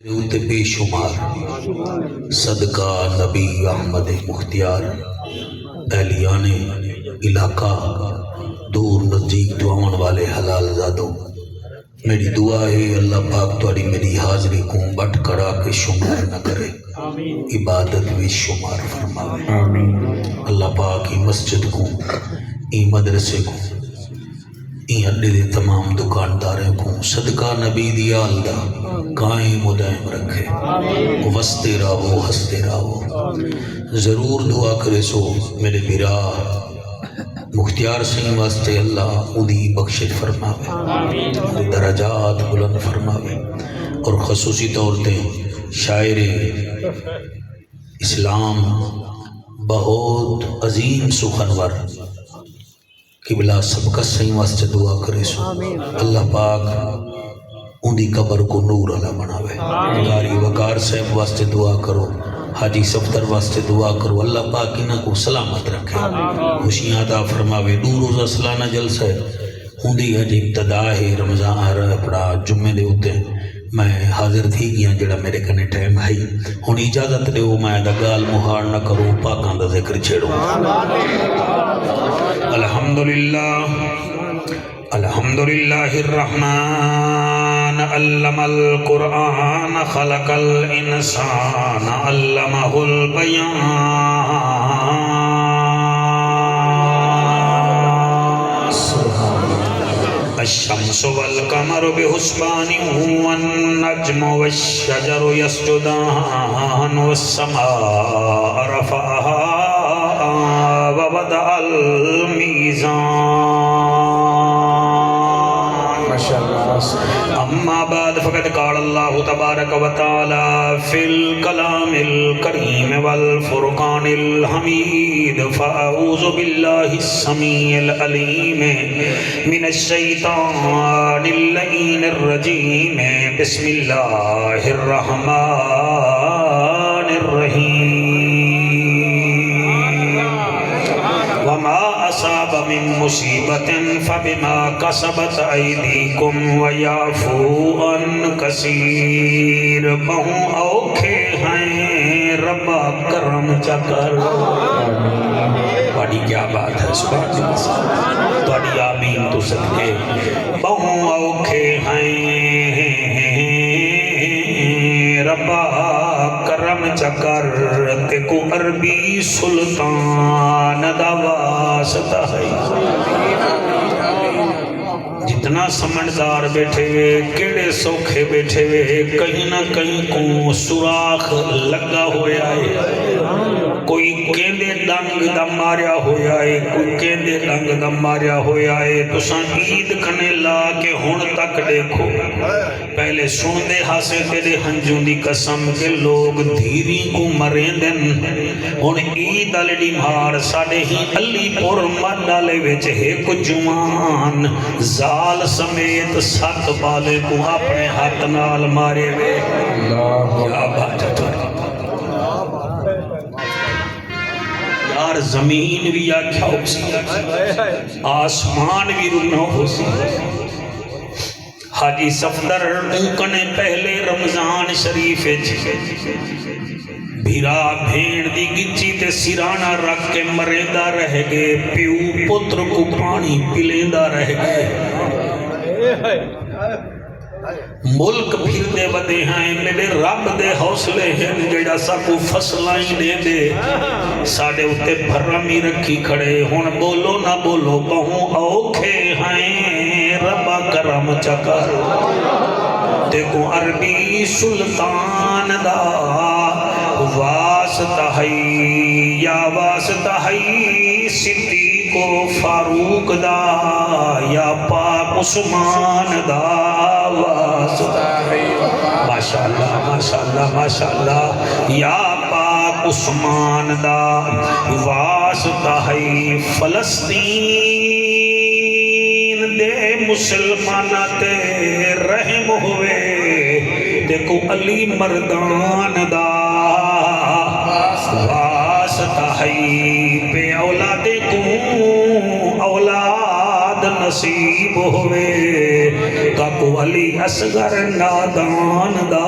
تے بے شمار صدقہ نبی احمد مختیار اہلیان علاقہ دور نزدیک دعاؤں والے حلال زادوں، میری دعا ہے اللہ پاک تھوڑی میری حاضری کو بٹ کرا کے شمار نہ کرے، عبادت بھی شمار فرماوے۔ اللہ پاک ہی مسجد کو، ای مدرسے کو، ای اڈے دے تمام دکانداروں کو صدقہ نبی دی آل دا قائم و دائم رکھے، وستے رہو ہستے رہو۔ ضرور دعا کرے سو میرے برا مختیار سنگھ واسطے اللہ اودی بخشش فرماوے، درجات بلند فرماوے، اور خصوصی طور تے شاعر اسلام بہت عظیم سخنور قبلہ سبقت سنگھ واسطے دعا کرے سو اللہ پاک ان دی قبر کو نور والا بناوے۔ قاری وقار صاحب واسطے دعا کرو، حاجی صفدر واسطے دعا کرو، اللہ پاک انہاں کو سلامت رکھے، خوشیاں عطا فرماوے۔ دو روزہ سالانہ جلسہ ہے ان دی اج ابتدا ہے، رمضان اپنا جمعے دے اوتے میں حاضر تھی گیا جڑا میرے کنے ٹائم ہے، ہن اجازت دیو میں دا گال مہار نہ کروں، پاکاں دا ذکر چھیڑوں۔ الحمدللہ الرحمن علم القرآن خلق الانسان علمہ البیان الشمس والقمر بحسبان والنجم والشجر يسجدان والسماء رفعها ووضع الميزان اما بعد فقد قال اللہ تبارک و تعالی فی الکلام الکریم والفرقان الحمید فاعوذ باللہ السمیع العلیم من الشیطان اللعین الرجیم بسم اللہ الرحمن الرحیم وما اصاب من مصیبت فبما کسبت ایدیکم ویعفو عن کثیر۔ بہوں اوکھے ہیں ربا کرم چکر، بڑی کیا بات ہے سبحان اللہ، بڑی آمین تو صدقے۔ بہوں اوکھے ہیں ربا کرم چکر، تے کو عربی سلطان دا واسطہ ہے۔ جتنا سمجھدار بیٹھے ہوئے، کیڑے سوکھے بیٹھے ہوئے، کہیں نہ کہیں کو سوراخ لگا ہویا ہے، کوئی کیندے ڈنگ دا ماریا ہویا ہے، کوئی کیندے ڈنگ دا ماریا ہویا ہے۔ تساں عید کنے لا کے ہن تک دیکھو، پہلے سن دے ہاسے تیرے ہنجوں دی قسم کے لوگ دھیری کو مرین دن، ہن عید علی مار ساڑے ہی علی پور مڈالے وچ ایک جوان زال سمیت 7 بالے کو اپنے ہاتھ نال مارے وے۔ کیا بات ہے یار، زمین بھی آکھا ہو سی، آسمان بھی رنا ہو سی۔ حاجی صفدر کنے پہلے رمضان شریف بھیرا بھیڑ دی گچی تے سیرانہ رکھ کے مریندہ رہ گئے، پیو پتر کو پانی پلیندہ رہ گئے۔ ملک پھر دے ودے ہیں میرے رب دے حوصلے ہیں، جڑا سا کو فصلائیں دے دے ساڑے اتے بھرمی رکھی کھڑے۔ ہن بولو نہ بولو بہوں اوکھے ہیں ربا کرم چکر، دیکھو عربی سلطان دا واسطہ ہے، یا واسطہ ہے صدیق و فاروق دا، یا پاک عثمان دا واسطہ ہے۔ ماشاءاللہ ماشاءاللہ ماشاءاللہ، یا پاک عثمان دا واسطہ ہے۔ فلسطین دے مسلمانہ تے رحم ہوئے، دیکھو علی مردان دا واسطہ ہے۔ بے اولاد کو اولاد نصیب ہوئے، کاکو علی اصغر نادان دا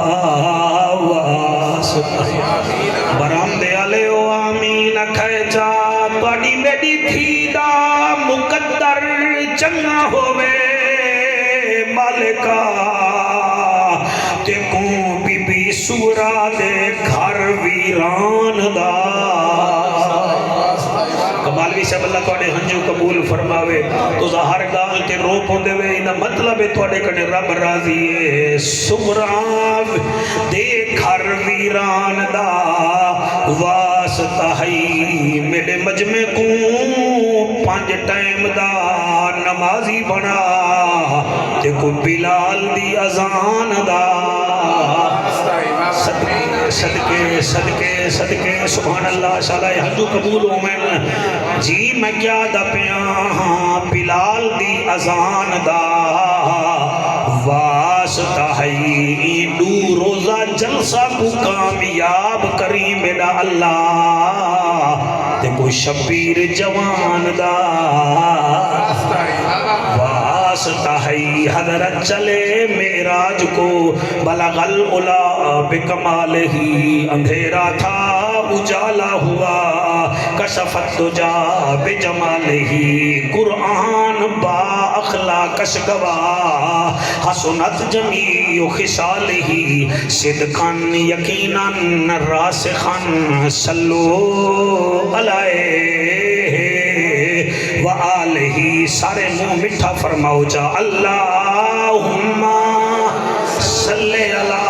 سورا دے گھر ویران دا کمالوی صاحب اللہ توڑے ہنجو قبول فرماوے تو ہر گال تے رو پوندے وے انہا مطلب ہے توڑے کنے رب راضی ہے سورا دے گھر ویران دا واسطہ ہی میرے مجمع کو 5 ٹائم دا نمازی بنا تے کو بلال دی اذان دا صدقے صدقے صدقے صدقے سبحان اللہ شاءاللہ حجو قبول ہو میں جی میں کیا دا پیاں بلال دی اذان دا واسطہ ہے دو روزہ جلسہ کو کامیاب کری میرا اللہ تے کوئی شبیر جوان دا واسطہ ہے حضرت چلے معراج کو بلغ العلا بکمال ہی اندھیرا تھا اجالا ہوا کشفت دجا بجمال ہی قرآن با اخلاقش گواہ حسنت جمیع خصال ہی صدقاً یقیناً راسخاً صلو علیہ وآلہ سارے منہ مٹھا فرماؤ جا اللہم صلی علی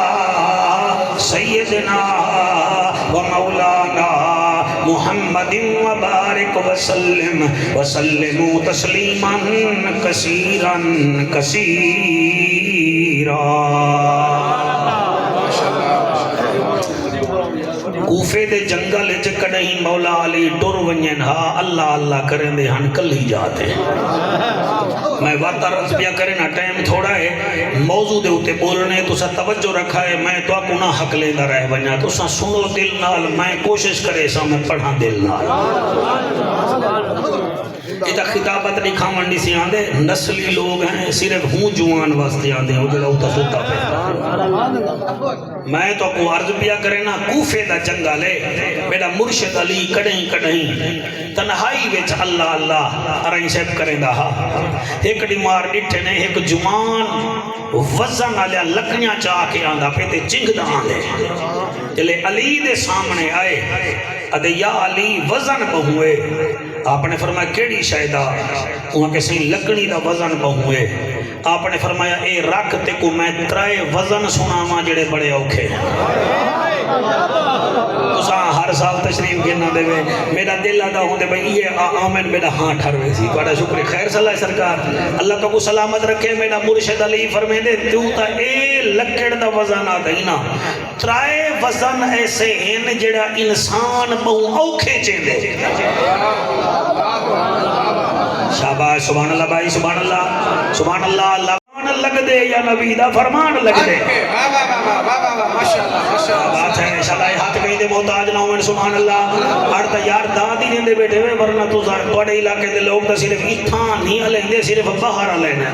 سیدنا و مولانا محمد وبارک وسلم وسلموا تسلیما کثیرا کثیرا کوفے دے جنگل کڑہیں مولا علی ٹر ونجن ہا اللہ اللہ کریں دے ہن کل ہی جاتے میں وقت عرض بیا کریں نا ٹائم تھوڑا ہے موضوع دے ہوتے بولنے تو سا توجہ رکھا ہے میں تو آپ نہ حق لیندہ رہ ونجا تو سا سنو دل نال میں کوشش کرے سا میں پڑھا دل نال ایتا خطابت نہیں کھامنڈی سی آندے نسلی لوگ ہیں صرف ہوں جوان واسطے آندے ہوں جڑا ہوتا سوتا پہ میں تو کو عرض بیا کرے نا کوفے دا جنگل ہے میرا مرشد علی کڑیں کڑیں تنہائی ویچ اللہ اللہ ارائیں سیب کریں دا ہا ایک ڈیمار ڈٹھے نے ایک جوان وزن آلیا لکنیاں چاہ کے آندہ پہ تے چنگ دا آندے جلے علی دے سامنے آئے ادھے یا علی وزن بہوئے آپ نے فرمایا کیڑی شاہدہ وہاں کسی لکڑی دا وزن بہوئے آپ نے فرمایا اے رکھ تے کو میں ترائے وزن سناما جڑے بڑے اوکھے تساں ہر سال تشریف گینا دے وے میرا دل آدھا ہوں دے بھئی یہ آمین میرا ہاں ٹھروے سی بڑا شکر خیر صلی اللہ سرکار اللہ تو کو سلامت رکھے میرا مرشد علی فرمے دے تو تا اے لکڑ دا وزن آدھا ہی نا ترائے وزن ایسے ہیں جڑا انسان بہو اوکھے چیندے شاباش سبحان اللہ بھائی سبحان اللہ سبحان اللہ اللہ لگ دے یا نبی دا فرمان لگ دے بات ہے انشاءاللہ ہاتھ کہیں دے محتاج نہ ہوئے سبحان اللہ ہر تا یار دادی جن دے بیٹھے ہوئے ورنہ تو توڑے علاقے دے لوگ تا صرف اتھان نہیں علیں دے صرف باہر علیں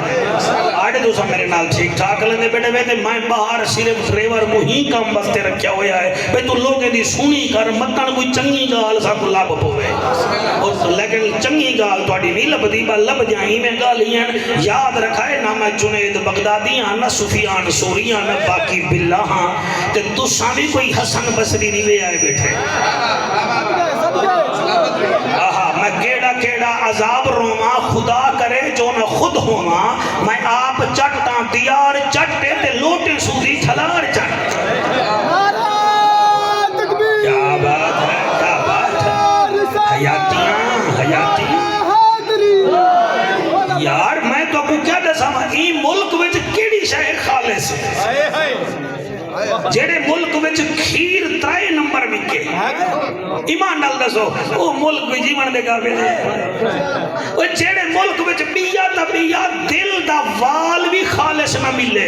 آڑے تو سب میرے نال ٹھیک ٹھاک لیں دے بیٹھے ہوئے تے میں باہر صرف ڈریور مہی کام بستے رکھیا ہویا ہے بھئی تو لوگیں دی سنی کر متن کوئی چنگی گال سا کو لاب پوے لیکن چنگی گال تو اڑی نہیں لب دی با لب جائیں میں گالیاں یاد رکھائے نہ میں جنید بغدادیاں نہ سفیان سوریاں نہ باقی باللہاں تے تو سامی کوئی حسن بصری نہیں لے آئے بیٹھے میں کیڑا کیڑا عذاب روما خدا کرے جو نہ خود ہوما میں آپ چٹاں دیار چٹے تے لوٹے سوری تھلار چٹ کیا بات ہے حیاتیاں حیاتیاں یار میں تو کو کیا دسا ای ملک وچ کیڑی شے خالص جڑے ملک وچ کھیر 3 نمبر وکے ایمان نال دسو او ملک وچ جیون دے قابل او جڑے ملک وچ بیا تا بیا دل دا وال بھی خالص نہ ملے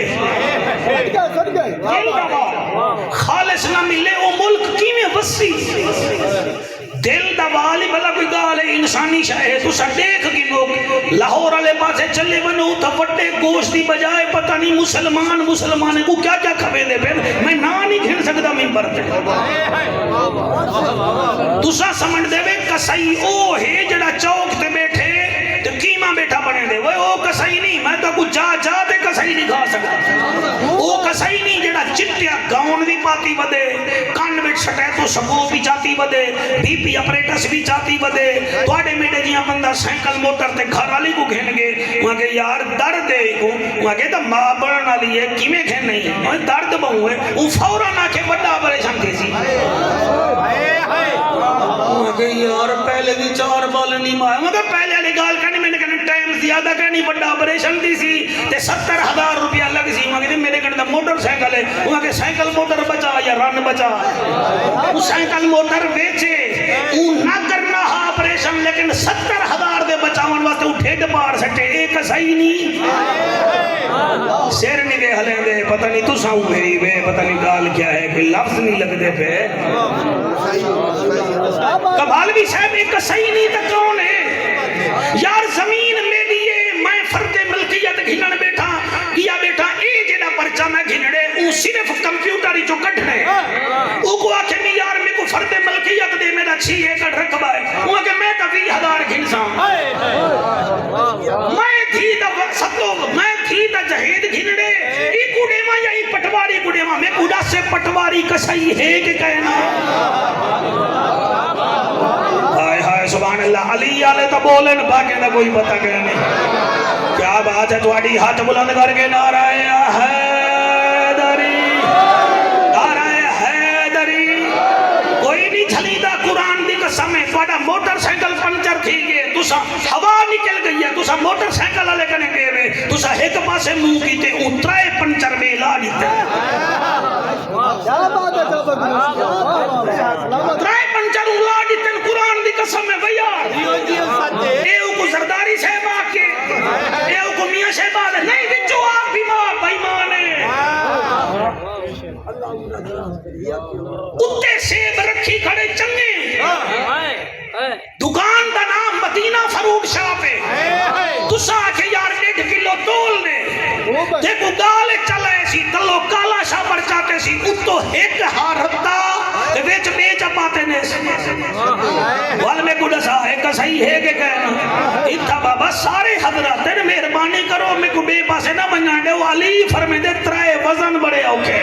دل دا وال خالص نہ ملے او ملک کیویں وسی دل دا والی بلا کوئی گال ہے انسانی شاہ تو سا دیکھ کی لوگ لاہور والے پاسے چلے بنو تا وڈے گوشت دی بجائے پتہ نہیں مسلمان کو کیا کیا کھوے دے پھر میں نا نہیں گھن سکتا ممبر تے تو سا سمجھ دے وے کسائی او ہے جڑا چوک تے بیٹھے تو کیما بیٹھا بنے دے وہ او کسائی نہیں میں تو کو جا تے کسائی نہیں کھا سکتا او کسائی نہیں جڑا چٹیا گاؤن بھی پاتی بدے کان میں چھٹے تو سکو بھی چاہتی بدے بی پی اپریٹس بھی چاہتی بدے توڑے میڈے جیاں بندہ سائیکل موٹر تے گھر والی کو گھن گے وہاں کہ یار درد ہے کو وہاں کہ تا ماں بڑھنا لیے کیمیں گھن نہیں وہاں درد بہو ہے وہ فوراں آ کے بڑا پریشان تھی سی وہاں کہ یار پہلے بھی 4 بال نہیں مایا وہاں کہ پہلے علی گال کرنی میں نے کہنے ٹائم زیادہ کرنی بڑا پریشان تھی سی تے 70,000 روپیہ لگ سی وہاں کہ میرے کہنے موٹر سائیکل ہے وہاں کہ سائیکل موٹر بچا یا رن بچا وہ سائیکل موٹر بیچے وہ نہ کرنا آپریشن لیکن 70,000 دے بچاون واسطے وہ ٹھیڈ پار سٹے ایک صحیح نہیں سیر نہیں دے ہلیں دے پتہ نہیں تو ساؤں بھئی بے پتہ نہیں گال کیا ہے کوئی لفظ نہیں لگ دے پہ کبال بھی صاحب ایک صحیح نہیں تا کون ہے یار زمین میں دیئے میں فرد ملکیت گھنن بیٹھا کیا بیٹھا اے جیڑا پرچہ میں گھنڑے وہ صرف کمپیوٹر جو کٹھنے وہ کو آکھے میں یار میں کو فرد ملکیت دے میرا 6 ایکڑ رقبہ ہے وہ آکھے میں تا 20,000 گھنساں میں تھی تا ستو میں تھی تا جہید گھنڑے ای کوڑے ماں یا ای پٹواری کوڑے ماں میں کوڑا سے پٹواری کسائی ہے کہ کہنا سبحان اللہ علی آلے تا بولن باقی نہ کوئی پتہ کہنے کیا بات ہے تواڈی ہاتھ بلند کر کے نعرہ حیدری نعرہ حیدری کوئی نہیں چھلیدہ قرآن دی قسم ہے تواڈا موٹر سائیکل پنچر تھی گئے تسا ہوا نکل گئی ہے تسا موٹر سائیکل والے کنے گئے ہوئے تسا ایک پاسے منہ کیتے اترائے پنچر میں لا دیتے اترائے پنچر لا دیتے قرآن دی قسم ہے بھیا ایو کو زرداری صاحب آکے ایو کو میاں صاحب آدھے نہیں وچو آپ بھی ماں بھائی مانے اتے سیب رکھی کھڑے چنگے دکان دا نام مدینہ فروٹ شاہ پہ تسا آکے یار 1.5 کلو تول نے دیکھو دال چلے سی تلو کالا شاہ پر چاہتے سی اتو ایک ہارتا ویچ بیچ پاتے نے وال میں کو دسا ایک صحیح ہے کہ کہنا اتھا بابا سارے حضرات تیرے مہربانی کرو میں کو بے پاسے نہ بنجانے والی فرمے دے ترائے وزن بڑے اوکے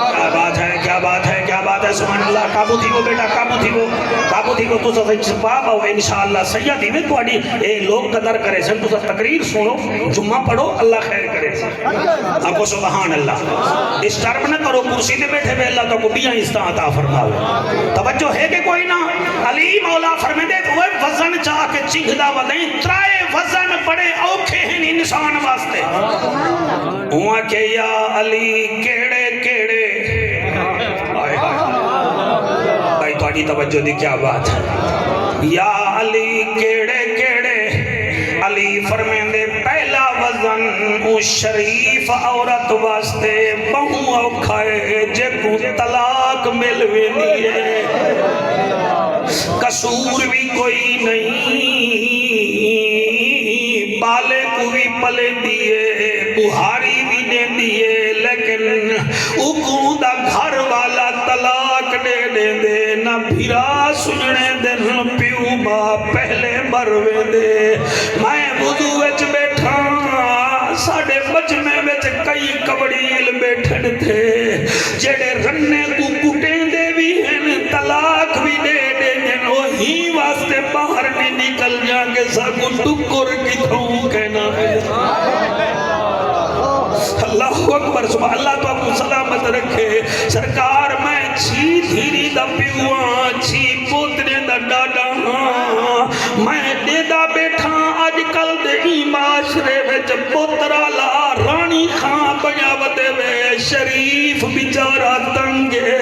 کیا بات ہے کیا بات ہے کیا بات ہے سبحان اللہ قابو تھی کو بیٹا قابو تھی کو تو سا سباب ہو انشاءاللہ سیدی میں تو آڈی اے لوگ قدر کرے سن تو سا تقریر سنو جمعہ پڑھو اللہ خیر کرے آپ کو سبحان اللہ اس ٹرم نہ کرو کرسی دے بیٹھے بے اللہ تو کو بیاں استعان عطا فرماوے توجہ ہے کہ کوئی نہ علی مولا فرمے دے وہ وزن چاہ کے چنگدہ ودیں ترائے وزن بڑے اوکھے ہیں انسان واسطے ہوا کہ یا علی کیڑے کیڑے بھائی توڑی توجہ دی کیا بات ہے یا علی کیڑے کیڑے علی فرمین دے پہلا وزن او شریف عورت واسطے بہو اوکھائے جے کو طلاق ملوے دیئے قصور بھی کوئی نہیں بالے کو بھی پلے دیئے بہاری بھی دے دیئے لیکن اکوں دا گھر والا طلاق دے دے نہ بھیرا سجنے دے نہ پیو ماں پہلے مروے دے میں وضو وچ بیٹھا ساڑے مجمع وچ کئی کبڑیل بیٹھن تھے جڑے رنے کو کٹیں دے بھی ہیں طلاق بھی دے دے ہیں وہی واسطے باہر نہیں نکل جاگے ساکو ٹکر کی تھوں کہنا اللہ اکبر سبحان اللہ تو آپ کو سلامت رکھے سرکار میں چھی دھیری دا پیوان چھی پوترے دا ڈاڈا میں دے دا بیٹھا آج کل دے ہی معاشرے وچ پوترا لا رانی خان بیا ودے وے شریف بیچارہ تنگے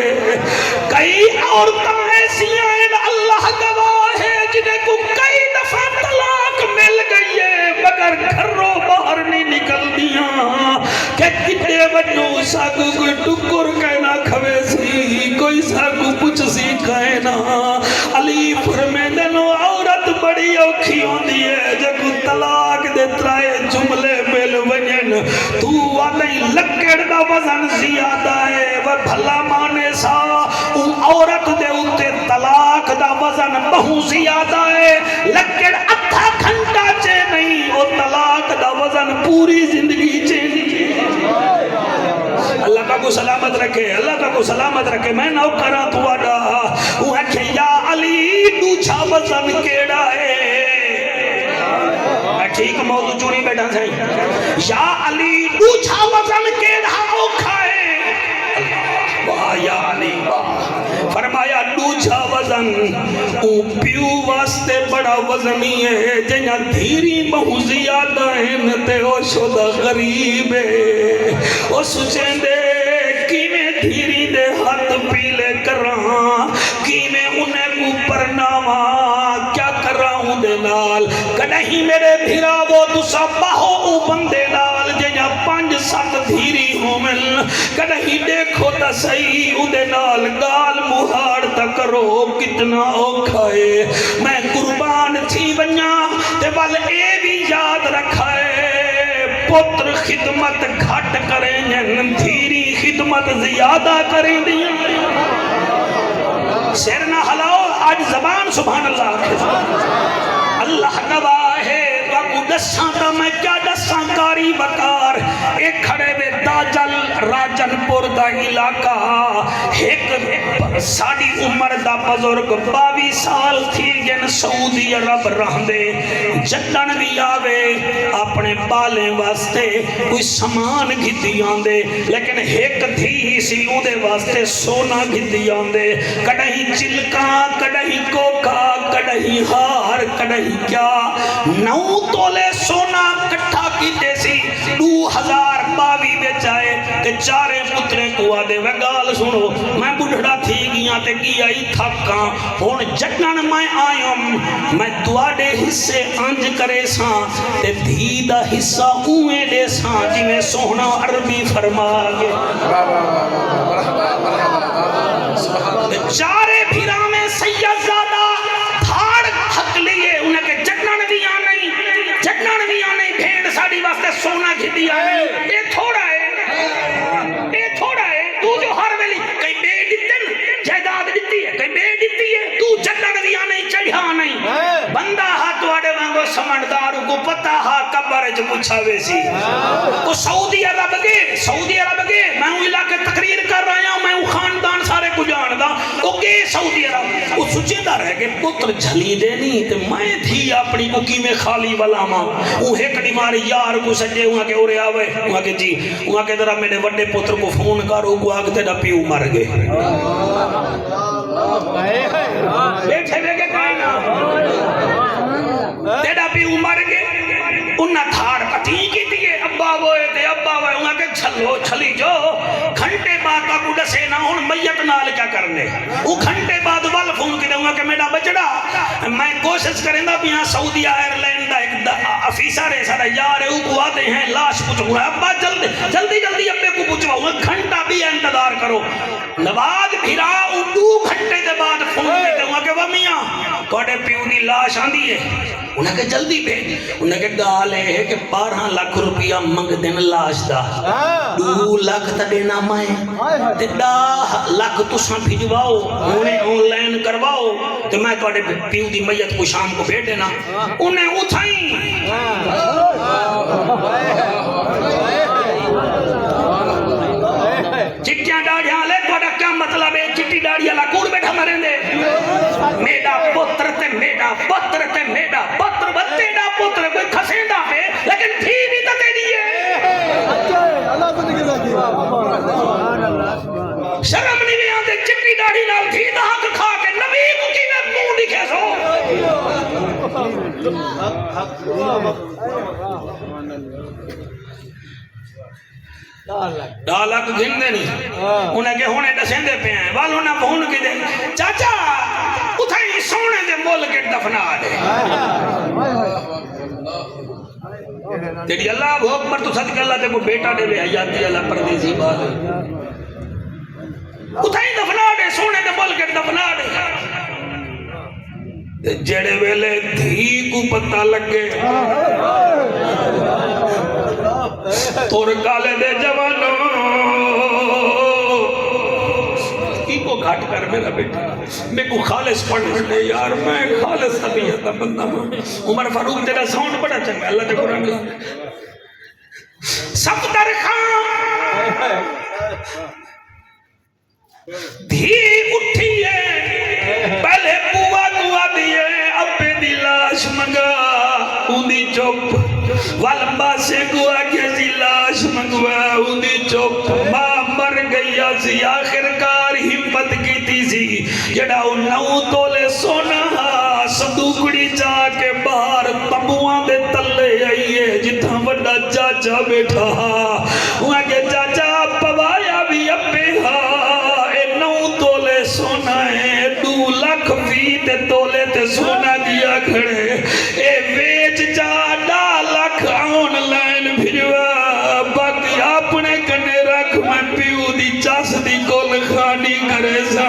کئی عورتاں ایسی ہیں اللہ گواہ ہے جنہیں کو کئی دفعہ طلاق مل گئی ہے مگر گھروں باہر نہیں نکل دیاں کہ کتے بچوں ساکو کوئی ٹکر کہنا کھوے سی کوئی ساکو پچھ سی کہنا علی فرمے دنو عورت بڑی اوکھی ہوندی ہے جگو طلاق دے ترائے جملے مل ونین تو آنے لکڑ دا وزن زیادہ ہے وہ بھلا مانے سا ان عورت دے اتے طلاق دا وزن بہو زیادہ ہے لکڑ اتھا گھنٹا چے نہیں وہ طلاق دا وزن پوری زندگی چے نہیں کو سلامت رکھے، اللہ تعالیٰ کو سلامت رکھے. میں نو کرا تو آڈا وہ ہے کہ یا علی دوچھا وزن کیڑا ہے. میں ٹھیک موضوع چونی بیٹھا سے یا علی دوچھا وزن کیڑا اوکھا ہے. واہ یا علی واہ. فرمایا دوچھا وزن او پیو واسطے بڑا وزنی ہے جنہاں دھیری بہو زیادہ ہیں تے او شدہ غریب ہے. او سچیں دے کی میں دھیری دے ہاتھ پیلے کراں کی میں انہیں کو پرناواں کیا کراں دے نال. کدہیں میرے بھیرا وہ تسا باہو او بندے نال جنہاں 5-7 دھیری ہومن. کدہیں دیکھو تا صحیح او دے نال گال مہاڑ تا کرو کتنا اوکھا ہے. میں قربان تھی بنیا تے بل اے بھی یاد رکھا ہے پتر خدمت گھٹ کریں جن دھیری خدمت زیادہ کریں دیا. سر نہ ہلاؤ آج زبان سبحان اللہ. اللہ گواہ ہے تو دساں تا میں کیا دساں کاری بکار. ایک کھڑے بے داجل راجن پور دا علاقہ ایک ساڑی عمر دا بزرگ 22 سال تھی جن سعودی عرب رہندے جدن بھی آوے اپنے بالیں واسطے کوئی سامان گھتی آندے لیکن ایک دھی سی اودے واسطے سونا گھتی آندے. کڑہیں چلکاں کڑہیں کوکا کڑہیں ہار کڑہیں کیا 9 تولے سونا کٹھا کیتے سی 2022 بیچائے تے چارے پترے کو آدے وگال سنو میں بڑھڑا تھی گیاں تے کی آئی تھکاں ہون جگن میں آئیم میں دوادے حصے انج کرے ساں تے دھیدہ حصہ اویں دے ساں جی میں سونا عربی فرما گے. چارے بھیرا میں سید زادہ دھاڑ حق لیے انہیں کہ جگنن بھی آنے بھیڑ ساڑی واسطے سونا گھتی آنے اے تھوڑا ہے تو جو ہر ویلی کئی بے دیتن جائیداد دیتی ہے کئی بے دیتی ہے تو جگنن بھی آنے چڑھا نہیں بندہ ہاتھ واڑے وانگو سمنداروں کو پتہ ہا کبر جو پوچھا ویسی وہ سعودی عرب کے میں ہوں علاقے تقریر کر رہا ہوں میں ہوں خاندان سارے کو جاندہ اوکے سعودی عرب وہ سچے دا رہے کہ پتر جھلی دے نہیں تو میں تھی اپنی اکی میں خالی والا ماں وہ ایک ماری یار کو سجے وہاں کے اورے آوے وہاں کے جی وہاں کے درہ میرے وڈے پتر کو فون کرو کو آگ تیرا پیو مر گئے بیٹھے بے کے کائنا تیرا پیو مر گئے انہاں تھاڑ پتی کی دیئے ابا ہوئے تے ابا ہوئے وہاں کے چھلو چھلی جو گھنٹے بعد کا کوڑا سے نہ ہون میت نال کیا کرنے وہ گھنٹے بعد وال فون کی دے وہاں کہ میرا بچڑا میں کوشش کریں دا بھی یہاں سعودی آئرلینڈ دا ایک افیسر ہے سارا یار ہے وہ آتے ہیں لاش پوچھوں گا ابا جلدی ابے کو پوچھوا ہوں گھنٹہ بھی انتظار کرو. نواز بھیرا 2 گھنٹے دے بعد فون کی دے وہاں کہ وہ میاں کوڑے پیو دی لاش آن دیئے انہیں کہ جلدی بھیج انہیں کہ گالے ہے کہ 12 لاکھ روپیہ منگ دن لاش دا 2 لاکھ تا دینا مائیں تے 10 لاکھ تو ساں بھیجواؤ انہیں آن لائن کرواؤ تو میں کوڑے پیو دی میت کو شام کو بھیج دینا انہیں اٹھائیں چٹیاں ڈاڑیاں لے کوڑا کیا مطلب ہے چٹی ڈاڑیاں لاکور بیٹھا مریں دے میڈا پتر بتیڈا پتر کوئی کھسیندہ پہ لیکن تھی بھی تا تیری ہے شرم نہیں بھی آن دے چٹی ڈاڑی نال تھی دا حق کھا کے نبی کو کی میں مون دکھے سو ڈالک گھن دے نہیں انہیں کہ ہونے ڈسیں دے پہ ہیں والوں نہ بھون کی دے چاچا اتھائی سونے دے مول کے دفنا دے تیری اللہ وہ اکبر تو صدق اللہ تے کو بیٹا دے بے حیاتی اللہ پردیسی بات ہے اتھائی دفنا دے سونے دے مول کے دفنا دے جڑے ویلے دھی کو پتہ لگے تور کالے دے جوانوں کی کو گھاٹ کر میرا بیٹا میں کو خالص پڑھنے دے یار میں خالص طبیعت کا بندہ ہوں عمر فاروق تیرا ساؤنڈ بڑا چنگا اللہ تے قرآن سب در خان دھی اٹھی ہے پہلے بوا دعا دیے ابے دی لاش منگا اندی چپ والبا سے گوا کے لاش منگوا اندی چپ ماں مر گئی سی آخرکار ہمت کی تیزی جڑا نو تولے سونا صندوقڑی جا کے باہر تمبوان دے تلے آئیے جتھا وڈا چاچا بیٹھا وہاں کے چاچا پوایا بھی ابے سونا ہے 2 لاکھ تے تولے تے سونا دیا کھڑے اے ویچ جا 2 لاکھ آن لائن بھیجوا باقی اپنے کنے رکھ میں پیو دی چاس دی کول خانی کرے سا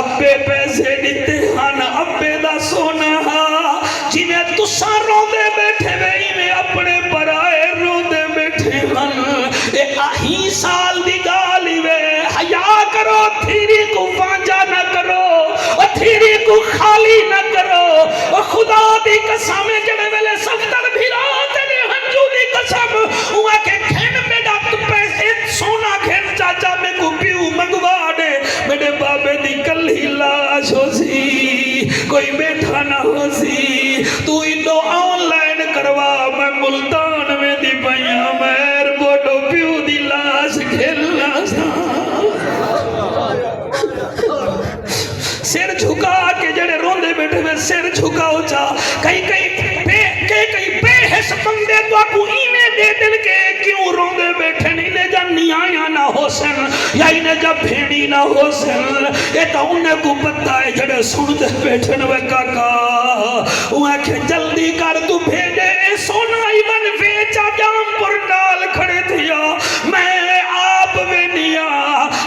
ابے پیسے دیتے ہن ابے دا سونا جنہیں تسا روندے بیٹھے وئی میں اپنے برائے روندے بیٹھے ہن اے آہی سال دی گالی وے حیا کرو تھیری کو وانجا نہ کرو تھیری کو خالی نہ کرو خدا دی قسم جڑے ویلے سفتر بھیرا تیرے ہنجو دی قسم ہوا کہ کھین میں ڈاکت پیسے سونا کھین چاچا میں کو پیو منگوا دے میرے بابے دی کل ہی لاش ہو سی کوئی بیٹھا نہ ہو سی تو انو آن لائن کروا میں ملتان میں دی پائیاں میر بوٹو پیو دی لاش کھیلنا سا سر جھکا کے جڑے روندے بیٹھے میں سر جھکاؤ چا کئی بے حس بندے تو آپ اینے دے دل کے کیوں روندے بیٹھے نہیں جا نیایا نہ ہو سن یا انہیں جا بھیڑی نہ ہو سن یہ تو انہیں کو پتہ ہے جڑے سنتے بیٹھے نوے کاکا وہاں کہ جلدی کر تو بھیجے سونا ایون ویچا جام پر ڈال کھڑے تھیا میں آپ میں نیا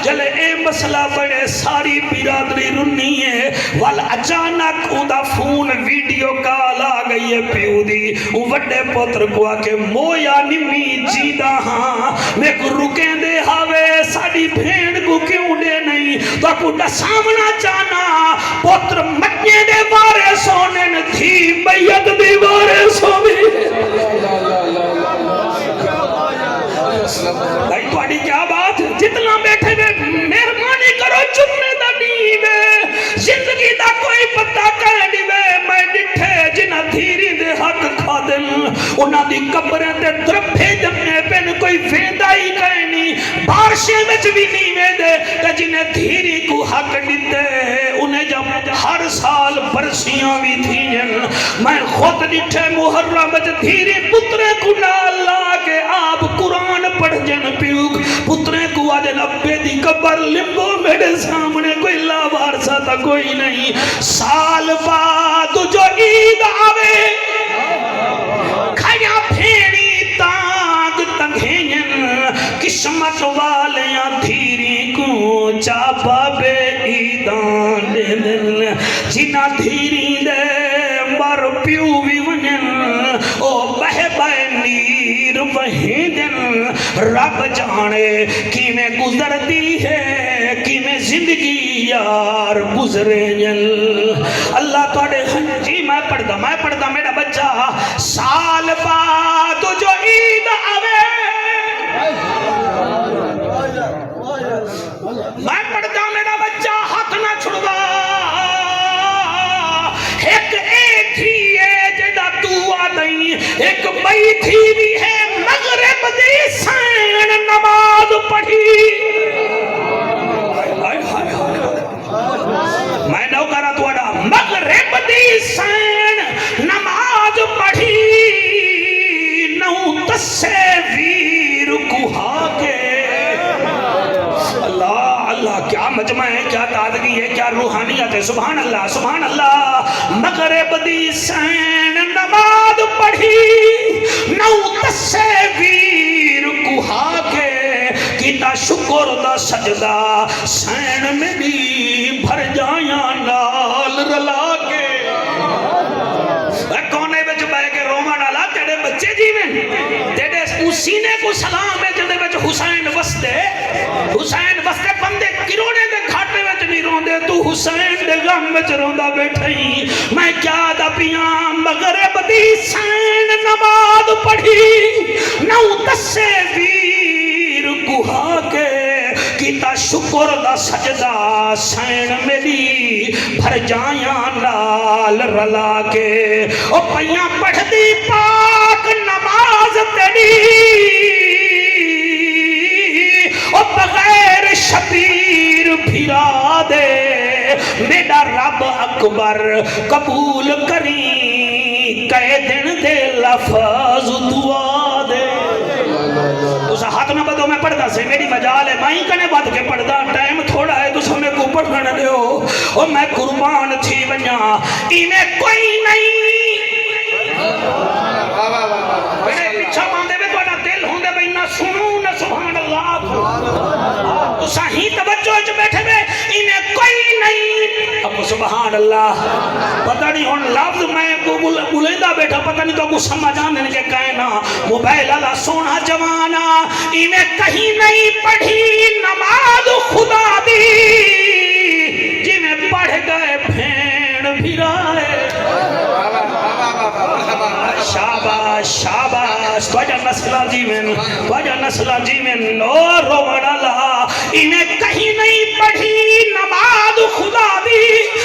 جلے اے مسئلہ بڑے ساری برادری رنی ہے وال اچانک اندہ فون ویڈیو کال آ گئی ہے پیو دی وڈے پتر کو آکے مویا نمی جیدہ ہاں میں کو رکیں دے ہاوے ساڑی بھیڑ کو کیوں دے نہیں تو کو ڈسامنا چانا پتر مجھے دے بارے سونے تھی بیت دے بارے سونے بھائی تو آڑی کیا بات جتنا بیٹھے میں مہربانی کرو چپنے دا نیوے زندگی دا کوئی پتہ کہنی میں ڈٹھے جنہ دھیری دے حق کھا دل انہ دی قبریں تے درپے جمنے پہن کوئی ویدائی کہنی بارشے میں بھی نیوے دے کہ جنہیں دھیری کو حق ڈٹھے انہیں جب ہر سال برسیاں بھی تھی میں خود ڈٹھے محرم دھیری پترے کو نالا کہ آپ قرآن پڑھ جن پیوک پترے کو آجن ابے دی قبر لمبو میرے سامنے کوئی لاوارسا تھا کوئی نہیں سال بعد جو عید آوے کھایا پھیڑی تانگ تنگھین قسمت والیاں دھیری کو چاپا بے عیدان دے دل جنہ دھیری دے مر پیو بھی ونن او بہ بہ نیر وہیں دن رب جانے کی میں گزرتی ہے کی میں زندگی یار گزرے جل اللہ توڑے جی میں پڑھتا میرا بچہ سال بعد جو عید آوے میں پڑھتا میرا بچہ ہاتھ نہ چھڑوا ایک ہی ہے جڑا تو آدھائی ایک بیٹھی بھی ہے مغرب دی سین نماز پڑھی میں نو کرا تو اڈا مغرب دی سین نماز پڑھی نو تسے ویر کوہا کے اللہ کیا مجمع ہے کیا تازگی ہے کیا روحانیت ہے سبحان اللہ مغرب دی سین نماز پڑھی نو تسے ویر کوہا کے کیتا شکر دا سجدہ سین میں بھی بھر جایا نال رلا کے کونے بچ بائے کے روما ڈالا تیرے بچے جیویں تیرے سینے کو سلام ہے جدے بچ حسین وستے بندے کروڑے دے گھاٹے وچ نہیں روندے تو حسین دے غم وچ روندا بیٹھئی میں کیا دا پیاں مغرب دی سین نماز پڑھی نو تسے ویر گہا کے کیتا شکر دا سجدہ سین میری بھر جایاں نال رلا کے او پیاں پڑھ دی پاک نماز تیری او بغیر شبیر پھرا دے میرا رب اکبر قبول کری کہے دن دے لفظ دعا دے تو ہاتھ نہ بدو میں پڑھدا سے میری مجال ہے مائیں کنے بد کے پڑھدا ٹائم تھوڑا ہے تو سمیں کو پڑھنا دیو اور میں قربان تھی ونیا انہیں کوئی نہیں میرے پیچھا باندھے میں تو دل ہوں دے بھئی نہ سنوں نہ سبحان اللہ تو صحیح توجہ جو بیٹھے میں انہیں کوئی نہیں اب سبحان اللہ پتہ نہیں ہون لفظ میں کو بلیندہ بیٹھا پتہ نہیں تو کو سمجھ آنے کے کہنا موبائل اللہ سونا جوانا انہیں کہیں نہیں پڑھی نماز خدا دی جنہیں پڑھ گئے بھین بھرائے شاباش شاباش توجہ نسلہ جی میں نور روڑا لہا انہیں کہیں نہیں پڑھی نماز خدا دی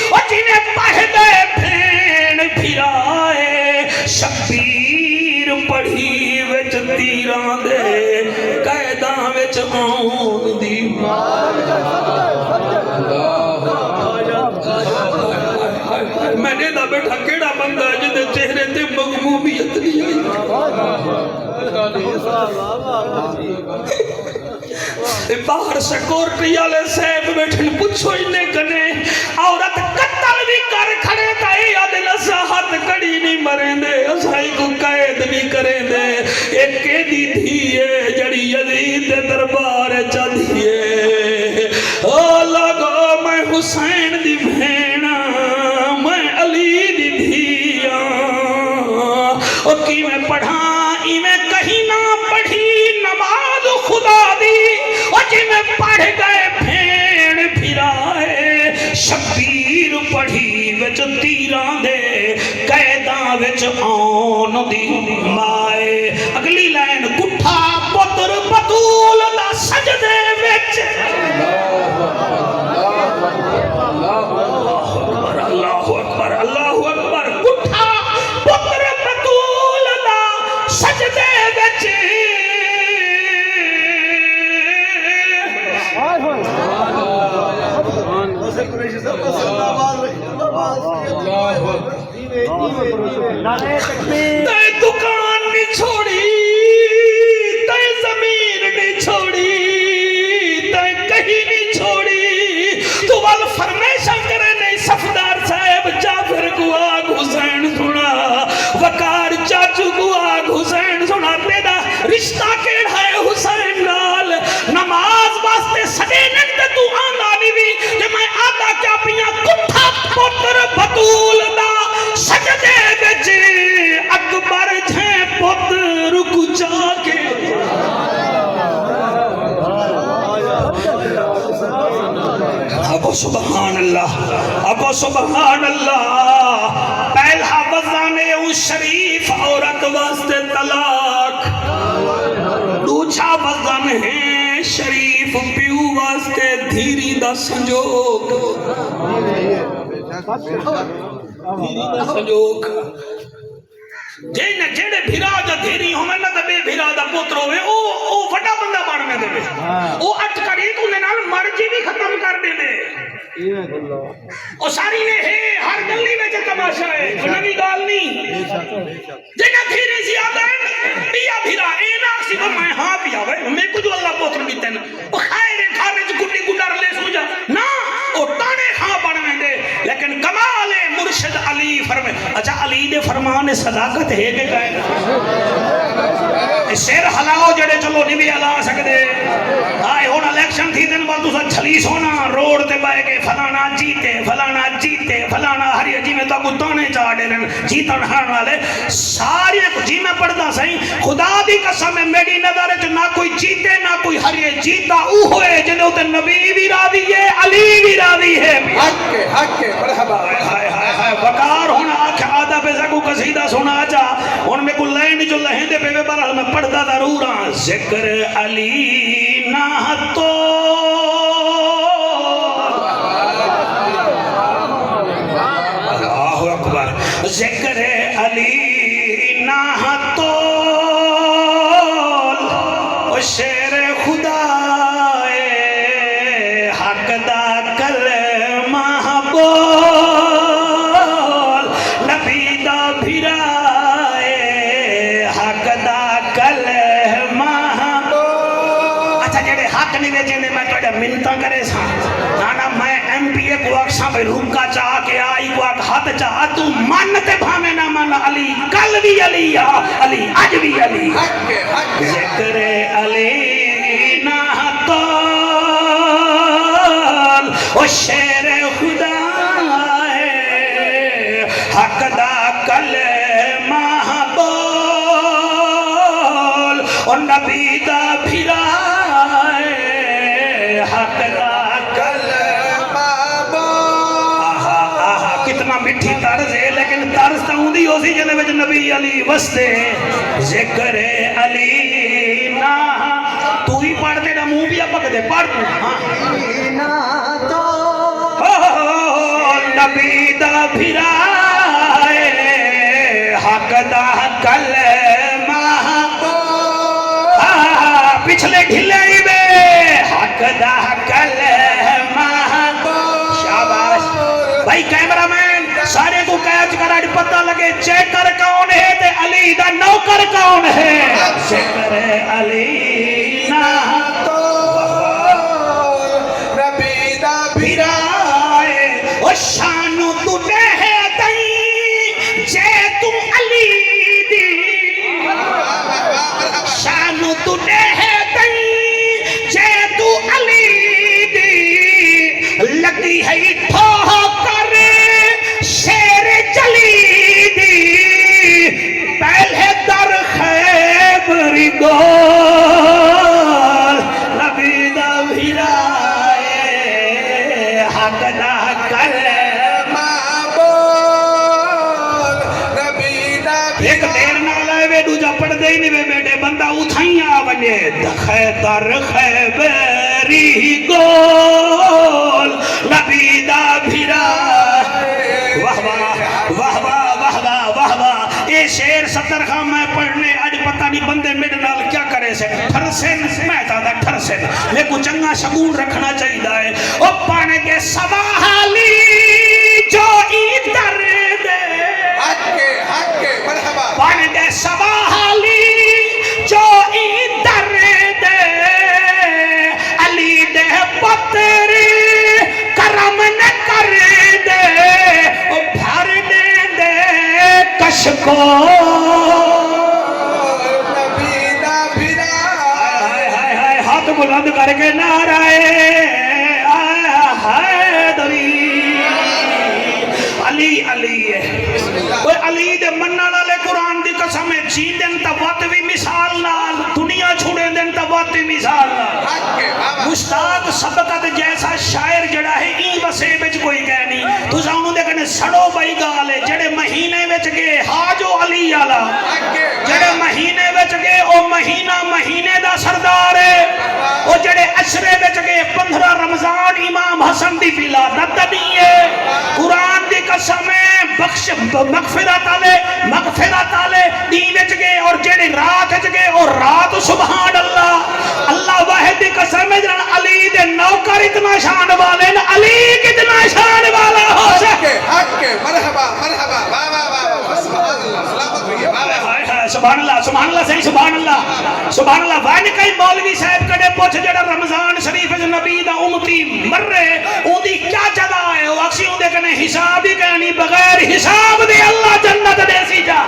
اور جنہیں پڑھ گئے بھین بھرائے شبیر پڑھی وچ تیران دے قیداں وچ آن دی میں نے دا بیٹھا کیڑا بندہ ہے جدے چہرے تے مغمومیت نہیں آئی باہر سیکورٹی والے صاحب بیٹھن پوچھو انہیں کنے عورت قتل بھی کر کھڑے تائی آدھے لسا ہاتھ کڑی نہیں مریں دے اسائی کو قید بھی کریں دے ایک قیدی تھیے جڑی یزید دے دربار چاہیے او لگو میں حسین دی بھینا میں علی دی دھیاں او کی میں پڑھا میں کہیں نہ پڑھی نماز خدا دی اور جی میں پڑھ گئے بھین پھرائے شبیر پڑھی وچ تیران دے قیداں وچ آن دی مائے اگلی لائن کٹھا پتر بطول دا سجدے وچ اللہ اکبر اللہ اکبر کٹھا پتر بطول دا سجدے وچ تے دکان نہیں چھوڑی تے زمین نہیں چھوڑی تے کہیں نہیں چھوڑی تو وال فرمیشن کرے نہیں صفدار صاحب جعفر کو آگ حسین سنا وقار چاچو کو آگ حسین سنا تیرا رشتہ کیڑا ہے حسین نال نماز واسطے سڑے نکتے تو آنا نہیں بھی کہ میں آتا کیا پیاں کٹھا پتر بطول دا سجدے بچ اکبر جھے پتر کچا کے ابو سبحان اللہ ابو سبحان اللہ پہلا وزن ہے شریف عورت واسطے طلاق دوسرا وزن ہے شریف پیو واسطے دھیری دا سنجوگ دھیری دا سنجوگ جیڑے بھیرا جا دھیری ہوں میں نہ دے بھیرا دا پوتر ہوئے او وڈا بندہ بڑھنے دے او اٹھ کری تو نے نال مرجی بھی ختم کر دے دے او ساری نے ہے ہر گلی میں جو تماشا ہے وہ نبی گال نہیں جیڑا دھیری زیادہ ہے پیا بھیرا اے ناک سی میں ہاں پیا میں کچھ اللہ پوتر بھی تین او خیر گھارے جو گھٹی گھٹار لے سوجا نا او تانے ہاں بڑھنے دے لیکن کمال مرشد علی فرمائے اچھا علی دے فرمان صداقت ہے کہ گئے شیر حلاؤ جڑے چلو نہیں بھی حلا سکتے آئے ہونا الیکشن تھی دن بعد دوسرا چھلیس ہونا روڈ تے بائے کے فلانا جیتے فلانا ہری جی میں تو گتانے چاہ دے رہے جیتن ہارن والے ساری جی میں پڑھتا صحیح خدا دی قسم ہے میری نظر ہے نہ کوئی جیتے نہ کوئی ہری جیتا او ہوئے جنہوں تے نبی بھی راضی ہے علی بھی راضی ہے حق کے مرحبا وقار ہونا آکھ آدھا پیسہ کو قصیدہ سنا جا ان میں کو لائن جو لہیں دے پہ برحال میں پڑھتا ضرور ہاں ذکر علی نہ تو اللہ اکبر ذکر علی نہ تو شیر خدا حق دا کلمہ بول نبی دا بھرائے حق دا کلمہ بول اچھا جڑے حق نہیں ویچے نے میں توڑے منتہ کرے سا نانا میں ایم پی اے کو اکساں پہ روکا چاہ کے آئی کو اک ہاتھ چاہ تو مانتے بھامے نہ مانا علی کل بھی علی علی آج بھی علی ذکر علی نہ تول او شیر خدا ہے حق دا کلمہ بول اور نبی دا بھرا ہے حق دا کلمہ بول آہا کتنا مٹھی طرز ہے لیکن طرز تا ہوں دی ہو سی جنے وچ نبی علی وستے ذکر علی نہ تو ہی پڑھتے نہ منہ بھی اپک دے پڑھ تو نبی دا بھرائے حق دا کلمہ پچھلے ڈھلے ہی بے حق دا کلمہ شاباش بھائی کیمرہ مین سارے کو کیچ کر آج پتہ لگے چیک کر کون ہے تے علی دا نوکر کون ہے ذکر علی نہ تو نبی دا بھرائے او شانو تو ہے دئی جے تم علی دی شانو تو ہے دئی جے تو علی دی لگی ہے ٹھو کر شیر جلی دی پہلے در خیبری گول نبی دا بھرائے حق دا کلمہ بول نبی دا ایک دیر نہ لائے وے دوجہ پڑھ دے نہیں وے بیٹے بندہ اتھائیاں بنے در خیبری گول نبی دا بھرائے واہ واہ واہ واہ واہ واہ واہ واہ یہ شیر ستر خواہ میں پڑھنے آج پتہ نہیں بندے میرے نال کیا کرے سے ٹھرسن میں تا دا ٹھرسن میں کو چنگا شگون رکھنا چاہیے دائے او پانے کے سوالی جو ادھر دے حق کے مرحبا پانے کے سوالی جو ادھر دے علی دے پتر کرم نہ کر دے او بھر دے کش کو نبی دا بھرائے ہاتھ بلند کر کے نعرہ حیدری علی علی ہے علی دے منہ والے قرآن دی قسم جی دن تا وقت بھی مثال نال دنیا چھوڑے دن تا وقت بھی مثال نال مشتاق سبقت جیسا شاعر جڑا ہے ای بسے بچ کوئی کہہ نہیں تو سانو دے کنے سڑو بائی گالے جڑے مہینے بچ گئے حاجو علی آلا جڑے مہینے بچ گئے او مہینے دا سردار ہے او جڑے عشرے بچ گئے 15 رمضان امام حسن دی ولادت نہیں ہے قرآن دی قسم بخش مغفرت آلے دی وچ گئے اور جڑے رات وچ گئے اور رات سبحان اللہ اللہ واحد دی قسم جڑا علی دے نوکر اتنا شان والے نا علی کتنا شان والا ہو سکے حق کے مرحبا مرحبا واہ واہ واہ سبحان اللہ سلامت ہوئیے سبحان اللہ صحیح سبحان اللہ وائن کئی مولوی صاحب کڑے پوچھ جڑا رمضان شریف نبی دا امتی مر رہے اون دی کیا جگہ ہے وہ اکسی اون دے کنے حساب ہی کہنی بغیر حساب دے اللہ جنت دے سی جا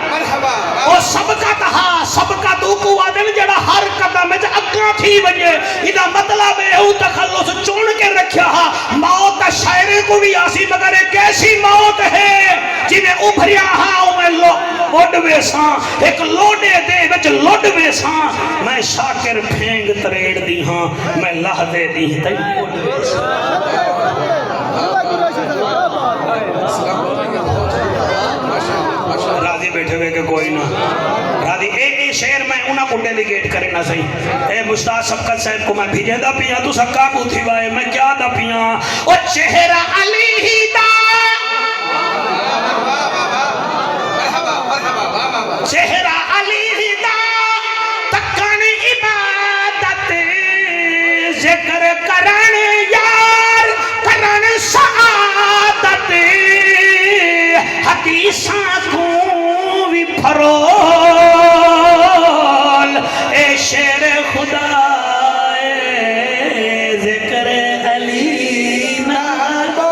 وہ سبقت کو آدن جڑا ہر قدم میں اگاں تھی وجے ادا مطلب ہے او تخلص چون کے رکھیا ہا موت کا شاعرے کو بھی آسی مگر ایک ایسی موت ہے جنہیں ابھریا ہاں میں لوڈوے ساں ایک لوڈے دے وچ لوڈوے ساں میں شاکر پھینگ تریڑ دی ہاں میں لہ دے دی تی راضی بیٹھے ہوئے کہ کوئی نہ راضی صحیح اے مشتاق شفقت صاحب کو میں بھیجے دا پیا تو سکا کو تھی وائے میں کیا دا پیا او چہرہ علی دا چہرہ علی دا تکن عبادت ذکر کرن یار کرن سعادت حدیثاں کو بھی پھرول اے شیر خدا اے ذکر علی نالو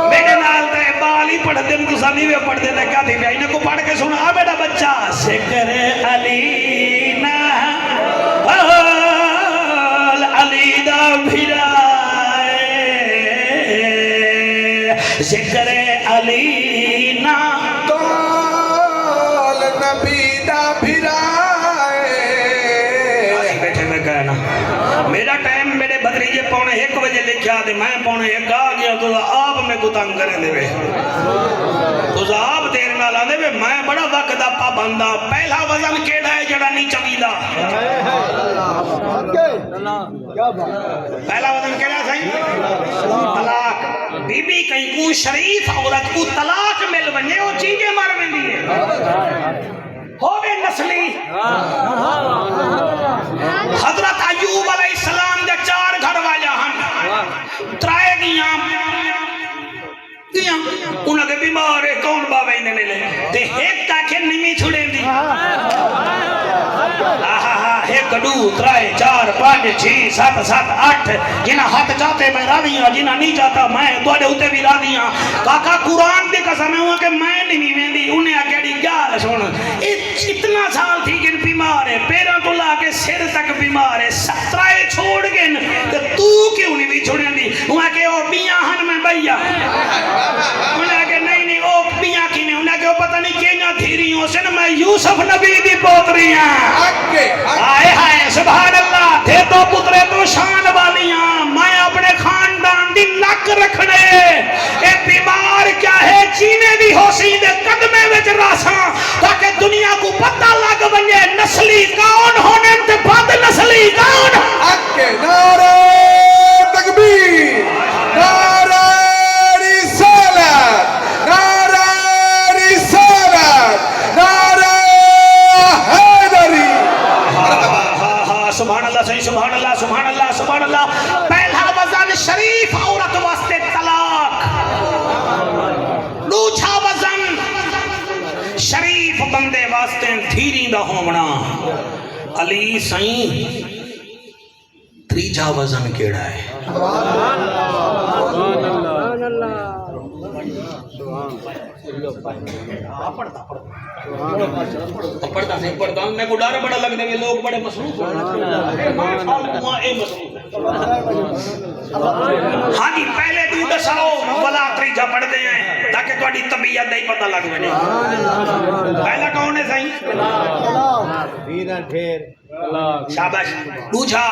میرے نال تے بال ہی پڑھ دے تو سامی بھی پڑھ دے کیا تھی انہیں کو پڑھ کے سنا میرا بچہ ذکر علی نالو علی دا بھیرا ذکر علی نا کال نبی دا بھرائے آئی بیٹھے میں کہنا میرا ٹائم میرے بدریجے پونے 1 بجے لکھا دے میں پونے 1 آ گیا تو آپ میں کو تنگ کریں دے وے تو آپ دیر نہ لا دے وے میں بڑا وقت دا پابندہ پہلا وزن کیڑا ہے جڑا نہیں چویلا پہلا وزن کیڑا صحیح طلاق بی بی کہیں کو شریف عورت کو طلاق مل ونجے وہ چیزیں مر ویندی ہے ہوے نسلی حضرت ایوب علیہ السلام دے 4 گھر والا ہن ترائے گیاں انہاں دے بیمار ہے کون باوے نے لے تے ایک تا کہ نمی چھڑے دی ایک دو ترائے 4 5 6 7 7 8 جنہ ہاتھ چاہتے میں راضی ہوں جنہ نہیں چاہتا میں دوڑے ہوتے بھی راضی ہوں کاکا قرآن دی قسم ہے کہ میں نہیں ویندی انہیں اکیڑی گال سن اتنا سال تھی کہ بیمار ہے پیروں تو لا کے سر تک بیمار ہے 17 چھوڑ گئے تو کیوں نہیں بھی چھوڑیں دی انہیں کہ وہ بیاں ہن میں بھیا انہیں کہ نہیں وہ بیاں کی نہیں انہیں کہ وہ پتہ نہیں کینیا دھیری ہوں سن میں یوسف نبی دی پوتری ہیں آئے ہائے سبحان اللہ تھے تو پترے تو شان والیاں میں اپنے خاندان دی لک رکھنے اے بیمار کیا ہے چینے دی ہو سی دے قدمے وچ راساں تاکہ دنیا کو پتہ لگ بنجے نسلی کون ہونے تے بعد نسلی کون نعرہ تکبیر نعرہ رسالت نعرہ رسالت نعرہ حیدری سبحان اللہ صحیح سبحان اللہ سبحان اللہ سبحان اللہ پہلا وزن شریف عورت واسطے طلاق دوسرا وزن شریف بندے واسطے دھیری دا ہومنا علی سائیں تیجا وزن کیڑا ہے پڑھتا نہیں پڑھتا میں کو ڈر بڑا لگ دے لوگ بڑے مصروف ہاں جی پہلے تو دساؤ ولا تیجا پڑھتے ہیں تاکہ تھوڑی طبیعت نہیں پتہ لگ بنے پہلا کون ہے صحیح شاباش دوجھا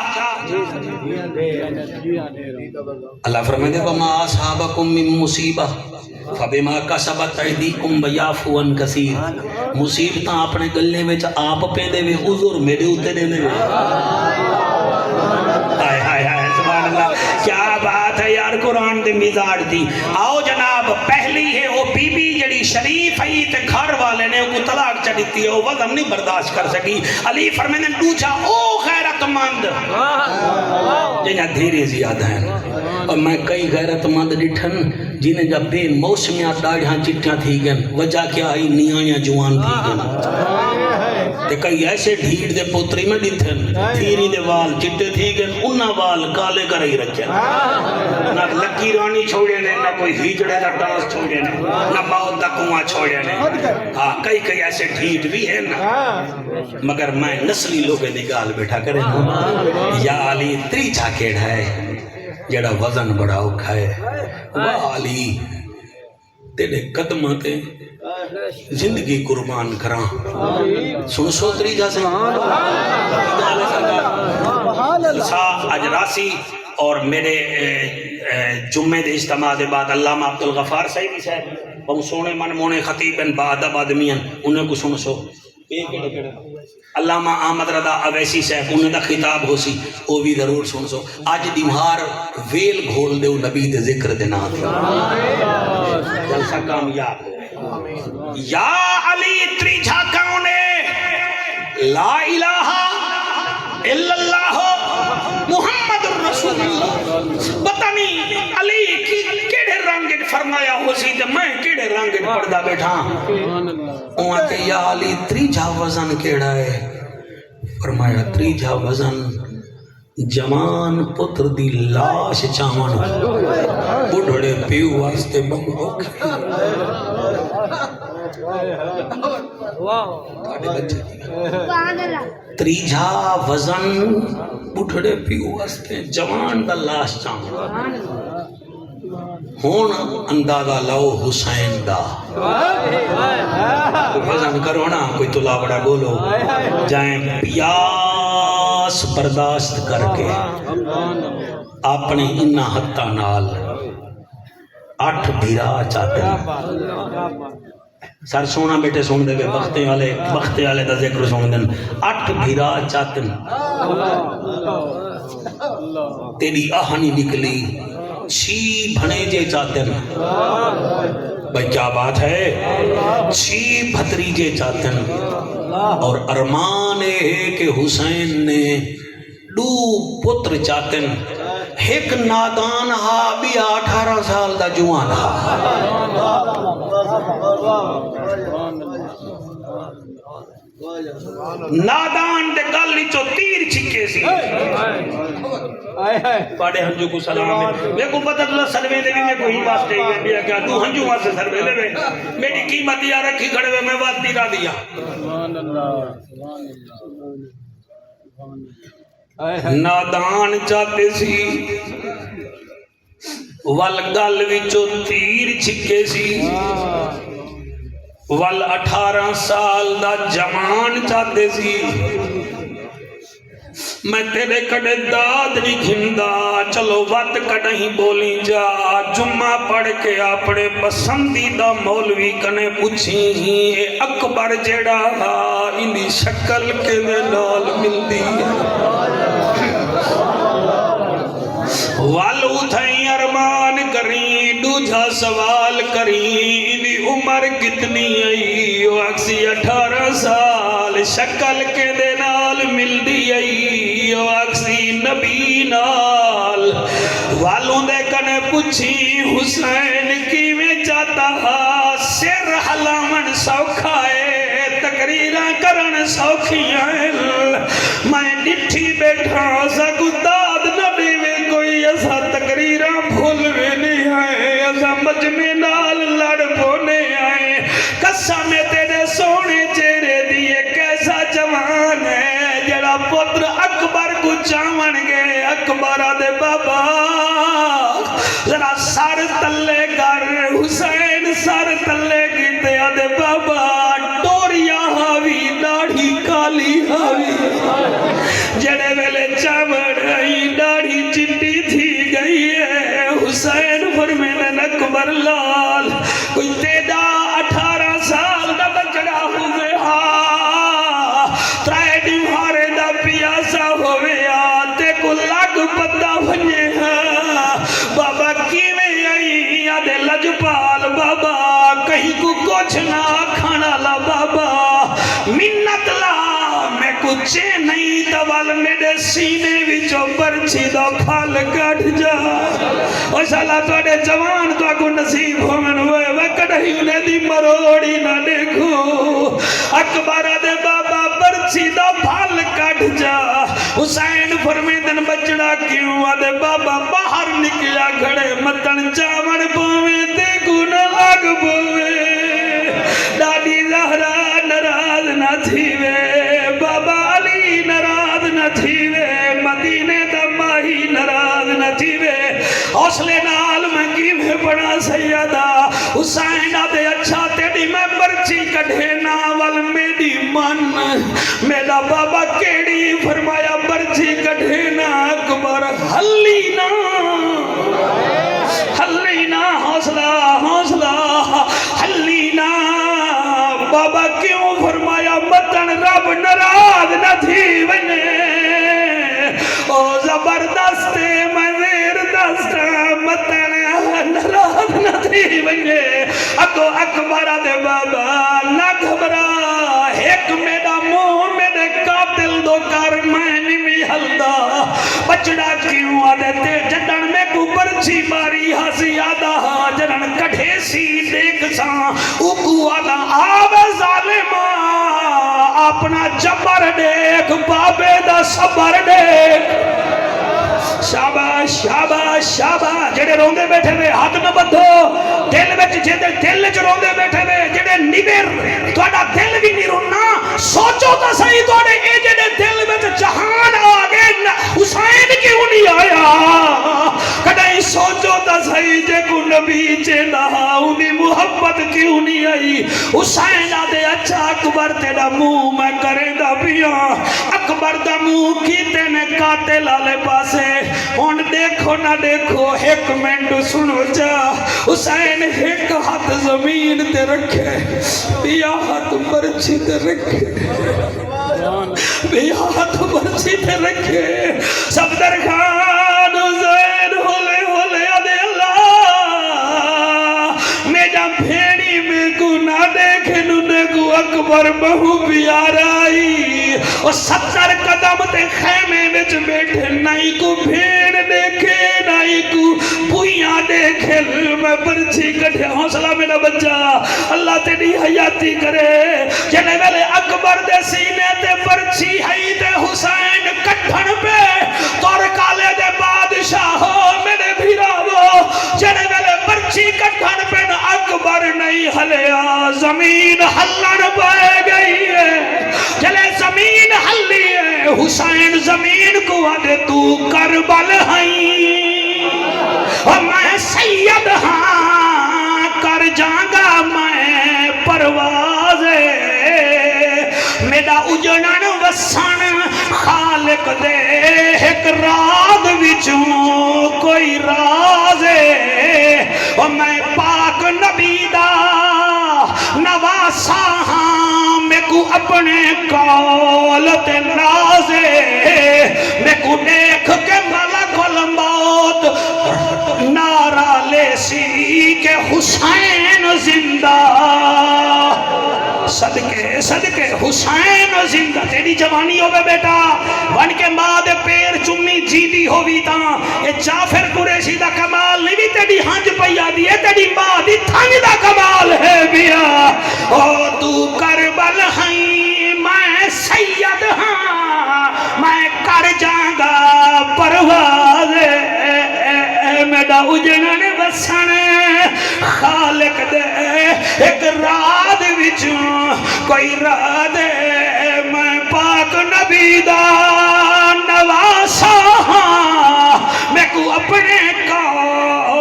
اللہ فرمائے دے وما اصحابکم من مصیبہ فبما کسبت ایدیکم ویعفو عن کثیر مصیبتاں اپنے گلے وچ آپ پیندے وے عذر میرے اوتے دیندے وے ہائے ہائے ہائے سبحان اللہ کیا بات ہے یار قرآن دے مزاج دی آؤ جناب پہلی ہے وہ بی بی جڑی شریف ہے تے گھر والے نے وہ طلاق چڑھتی ہے وہ وزن نہیں برداشت کر سکی علی فرمائے نے پوچھا او غیرت مند جنہاں دھیرے زیادہ ہیں اور میں کئی غیرت مند ڈٹھن جنہیں جب بے موسمیات ڈاڑیاں چٹیاں تھی گن وجہ کیا آئی نیاں جوان تھی گن تے کئی ایسے ڈھیڑ دے پوتری میں ڈٹھن تھیری دے وال چٹے تھی گن انہا وال کالے کر ہی رکھے نہ لکی رانی چھوڑے نے نہ کوئی ہیجڑے دا ڈانس چھوڑے نے نہ باؤ دا کنواں چھوڑے نے ہاں کئی ایسے ڈھیڑ بھی ہے نا مگر میں نسلی لوگے نگال بیٹھا کرے یا علی تریچا کیڑا ہے جڑا وزن بڑا اوکھا ہے واہ علی تیرے قدمہ تے زندگی قربان کراں سن سو تریجا سے جلسہ اجراسی اور میرے جمعے دے اجتماع دے بعد علامہ عبدالغفار صاحبی صاحب ہم سونے من مونے خطیبن بعد آدمیاں انہیں کو سن سو علامہ احمد رضا اویسی صاحب انہوں دا خطاب ہو سی وہ بھی ضرور سن سو اج دیوار ویل گھول دیو نبی دے ذکر دے نام تے جلسہ کامیاب ہو یا علی تریجھا کون ہے لا الہ الا اللہ محمد الرسول اللہ پتہ نہیں علی کی کیڑے رنگ فرمایا ہو سی تے میں کیڑے رنگ پڑھدا بیٹھا اوہاں تے یا علی تریجھا وزن کیڑا ہے فرمایا تریجھا وزن جوان پتر دی لاش چاون بڑھڑے پیو واسطے بمبوک تریجھا وزن بڑھڑے پیو واسطے جوان دا لاش چاون ہون اندازہ لو حسین دا وزن کرو نا کوئی تلا بڑا بولو جائیں پیاس برداشت کر کے اپنے انہ حتہ نال 8 بھیرا چاہتے ہیں سر سونا بیٹے سن دے بختے والے دا ذکر سن دیں 8 بھیرا چاہتے ہیں تیری آہنی نکلی 6 بھنے جے چاہتے ہیں بھائی کیا بات ہے 6 بھتریجے چاہتے ہیں اور ارمان ہے کہ حسین نے 2 پتر چاہتے ہیں ایک نادان ہا بھی 18 سال دا جوان ہا نادان دے گل چو تیر چھکے سی پاڑے ہنجو کو سلام ہے میں کو پتہ اللہ سلوے دے بھی میں کوئی واسطے ہی ہے بیا کیا تو ہنجو وہاں سے سلوے دے بھی میری قیمت یا رکھی کھڑے ہوئے میں بات دیرا دیا نادان چاہتے سی والگل وچو تیر چھکے سی وال 18 سال دا جوان چاہتے سی میں تیرے کڑے داد نہیں گھندا چلو وقت کڑیں بولی جا جمعہ پڑھ کے اپنے پسندیدہ مولوی کنے پوچھی اے اکبر جڑا اندی شکل کے نال ملدی والو تھائیں ارمان کریں دوجھا سوال کریں اندی عمر کتنی آئی اکسی 18 سال شکل کے نال ملدی آئی اکسی نبی نال والوں دے کنے پوچھی حسین کی میں چاہتا سر حلامن سوکھائے تقریرہ کرن سوکھیاں میں ڈٹھی بیٹھا سکو داد نبی میں کوئی ایسا تقریرہ بھول میں نہیں آئے ایسا مجمع نال لڑ بونے آئے قسم تیرے سونے چہرے دیئے کیسا جوان ہے جڑا پتر اکبر کو چاون گے اکبر دے بابا ذرا سر تلے کر حسین سر تلے گیتے دے بابا ٹوریا ہاوی داڑھی کالی ہاوی جڑے ویلے چاون آئی داڑھی چٹی تھی گئی ہے حسین فرمیدن اکبر لال کوئی تیدا 18 سال دا بچڑا ہوئے ترائے دیوارے دا پیاسا ہوئے تے کو لگ پتا بھنے بابا کیویں آئی آدھے لجپال بابا کہیں کو کچھ نہ کھانا لا بابا منت لا میں کچھ نہیں دوال میرے سینے وچوں برچی دو پھال کٹ جا اور سالہ توڑے جوان تو اگو نصیب ہومن ہوئے وقت ہی انہیں دی مروڑی نہ دیکھو اکبر دے بابا برچی دو پھال کٹ جا حسین فرمیدن بچڑا کیوں آدھے بابا باہر نکلا گھڑے متن چاون پویں تے گن آگ پویں دادی زہرا نراز نہ تھی وے بابا علی نراز نہ تھی وے مدینے دا ماہی نراز نہ تھی وے حوصلے نال میں کی میں بڑا سیدہ حسین آدھے اچھا تیری میں برچی کڑھے ناول میری من میرا بابا کیڑی فرمایا برچی کڑھے نا اکبر حلی نا حوصلہ حلی نا بابا کیوں فرمایا متن رب نراز ناراض نہ تھی ونے او زبردست منیر دست متن ناراض نہ تھی ونے اگو اکبر دے بابا نہ گھبرا ایک میرا منہ میرے قاتل دو کر میں نہیں ہلدا بچڑا کیوں آدھے تے جڈن میں کو برچی ماری ہاسی آدھا جنن کڑھے سی دیکھ ساں اکو آدھا آوے ظالمہ اپنا جبر دیکھ بابے دا صبر دیکھ شاباش شاباش شاباش جڑے روندے بیٹھے وے ہاتھ نہ بدھو دل وچ جڑے دل وچ روندے بیٹھے وے جڑے نیویر تہاڈا دل بھی نہیں رونا سوچو تا صحیح تہاڈے اے جڑے دل وچ جہان آ گئے حسین کیوں نہیں آیا کدی سوچو تا صحیح جے کو نبی چیندا اونی محبت کیوں نہیں آئی حسین دے اچھا اکبر تیرا منہ میں کریندا پیا اکبر دا منہ کیتے نے قاتل والے پاسے ہن دیکھو نہ دیکھو ایک منٹ سنو جا حسین ایک ہاتھ زمین تے رکھے بیا ہاتھ برچی تے رکھے بیا ہاتھ برچی تے رکھے صفدر خان حسین ہولے ہولے آدھے اللہ میرا بھیڑی میں کو نہ دیکھے نو دیکھو اکبر بہو پیارائی اور 70 قدم تے خیمے وچ بیٹھے نائی کو بھیڑ دیکھے نائی کو پویاں دیکھے میں پرچھی کٹھے حوصلہ میرا بچہ اللہ تیری حیاتی کرے جنے ویلے اکبر دے سینے تے پرچھی ہائی تے حسین کٹھن پہ تور کالے دے بادشاہ ہو میرے بھیراو جنے ویلے پرچھی کٹھن پہ اکبر نہیں ہلیا زمین ہلن پائے گئی ہے جلے زمین ہلی ہے حسین زمین کو آدھے تو کربل ہائیں اور میں سید ہاں کر جانگا میں پرواز میرا اجڑن وسن خالق دے ایک رات وچوں کوئی راز اور میں پاک نبی دا نواسا ہاں میں کو اپنے کالت نازے میں کو دیکھ کے ملک الموت نعرہ لے سی کہ حسین زندہ صدقے صدقے حسین زندہ تیری جوانی ہوئے بیٹا بن کے ماں دے پیر چمی جیدی ہوئی تاں اے جعفر قریشی دا کمال نہیں بھی تیری ہنج پیا دی اے تیری ماں دی تھنگ دا کمال ہے بیا او تو کربل ہائیں میں سید ہاں میں کر جانگا پرواز میڈا اجنن وسن خالق دے ایک رات وچوں کوئی رات میں پاک نبی دا نواسا ہاں میں کو اپنے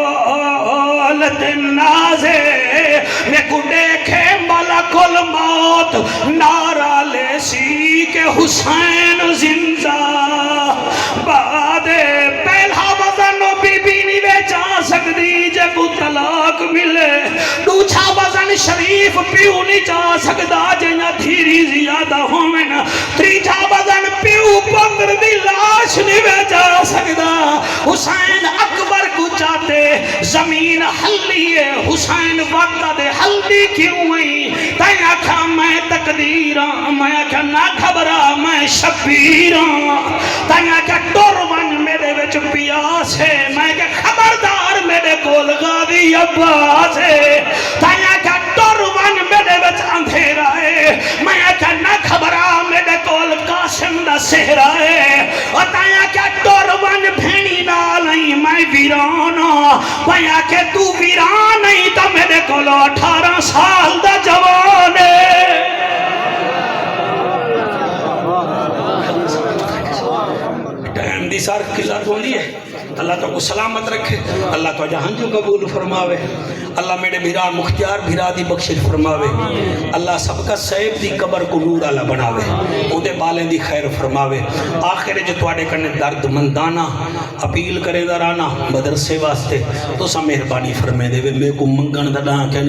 کالت نازے میں کو دیکھے ملک الموت نعرہ لے سی کہ حسین زندہ بعد پہلا وزن بی بی نہیں بیچا سکتی جے کو طلاق ملے دوچھا وزن شریف پیو نہیں جا سکتا جنہ دھیری زیادہ ہومن تریجا وزن پیو پتر دی لاش نہیں بیچا سکتا حسین اکبر کو چاہتے زمین ہلیے حسین وقت دے ہلدی کیوں ہوئی تین آکھا میں تقدیراں میں آکھا نہ گھبرا میں شبیراں تین آکھا ٹورون میرے وچ پیاس ہے میں کہ خبردار میرے کول غازی عباس ہے تین آکھا ٹورون میرے وچ اندھیرا ہے میں آکھا نہ گھبرا میرے کول قاسم دا سہرا ہے اور تین آکھا ٹورون بھینی نالائی میں ویرانا میں آکھا تو ویران نہیں تا میرے کول 18 سال دا جوان ہے ٹائم دی سار قلت ہوندی ہے اللہ تو کو سلامت رکھے اللہ تو جہاں جو قبول فرماوے اللہ میرے بھیرا مختیار بھیرا دی بخشش فرماوے اللہ سب کا سیب دی قبر کو نور اللہ بناوے اودے بالیں دی خیر فرماوے آخر جو تواڈے کرنے درد مندانہ اپیل کرے درانا مدرسے واسطے تو سا مہربانی فرمے دے میں کو منگن دا ڈاں کہ